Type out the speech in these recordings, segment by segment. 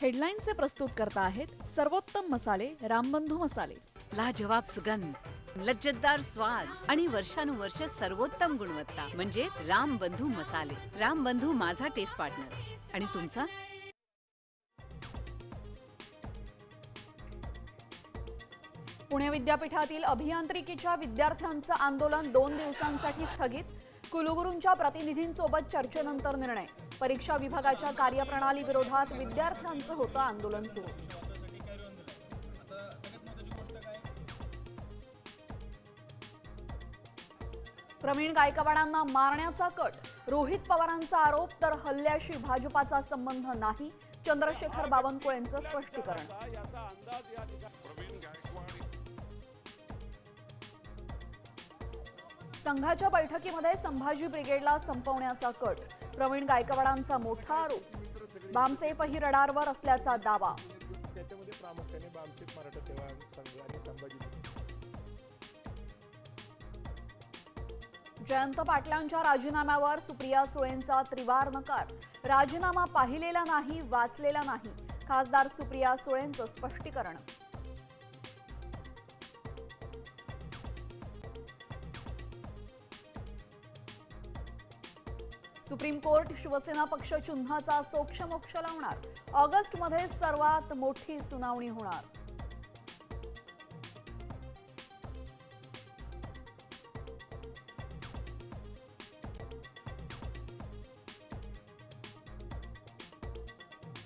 हेडलाईनचे प्रस्तुत करता आहेत सर्वोत्तम मसाले रामबंधू मसाले। लाजवाब सुगंध, लज्जतदार स्वाद आणि वर्षानुवर्ष सर्वोत्तम गुणवत्ता म्हणजे रामबंधू मसाले। रामबंधू माझा टेस्ट पार्टनर। आणि तुमचा? पुणे विद्यापीठातील अभियांत्रिकीच्या विद्यार्थ्यांचं आंदोलन 2 दिवसांसाठी स्थगित। कुलगुरूंच्या प्रतिनिधींसोबत चर्चेनंतर निर्णय। परीक्षा विभागाच्या कार्यप्रणाली विरोधात विद्यार्थ्यांचं होतं आंदोलन सुरू। प्रवीण गायकवाडांना मारण्याचा कट। रोहित पवारांचा आरोप तर हल्ल्याशी भाजपाचा संबंध नाही। चंद्रशेखर बावनकुळेंचं स्पष्टीकरण। संघाच्या बैठकीमध्ये संभाजी ब्रिगेडला संपवण्याचा कट। प्रवीण गायकवाडांचा मोठा आरोप। बामसेफही रडारवर असल्याचा दावा। त्याच्यामध्ये प्रामुख्याने बामसेफ मराठा सेवा संघ आणि संभाजी। जयंत पाटलांच्या राजीनाम्यावर सुप्रिया सुळेंचा त्रिवार नकार। राजीनामा पाहिलेला नाही, वाचलेला नाही। खासदार सुप्रिया सुळेंचं स्पष्टीकरण। सुप्रीम कोर्ट शिवसेना पक्ष चिन्हाचा सोक्षमोक्ष लावणार। ऑगस्टमध्ये सर्वात मोठी सुनावणी होणार।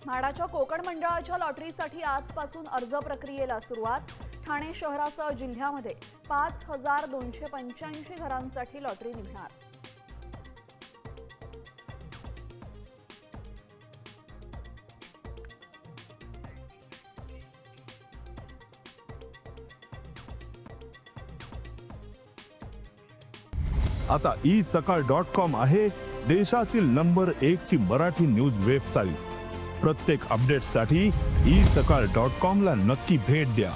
म्हाडाच्या कोकण मंडळाच्या लॉटरीसाठी आजपासून अर्ज प्रक्रियेला सुरुवात। ठाणे शहरासह जिल्ह्यामध्ये 5285 घरांसाठी लॉटरी निघणार। आता isakal.com आहे देशातील नंबर 1 ची मराठी न्यूज वेबसाईट। प्रत्येक अपडेटसाठी isakal.com ला नक्की भेट द्या।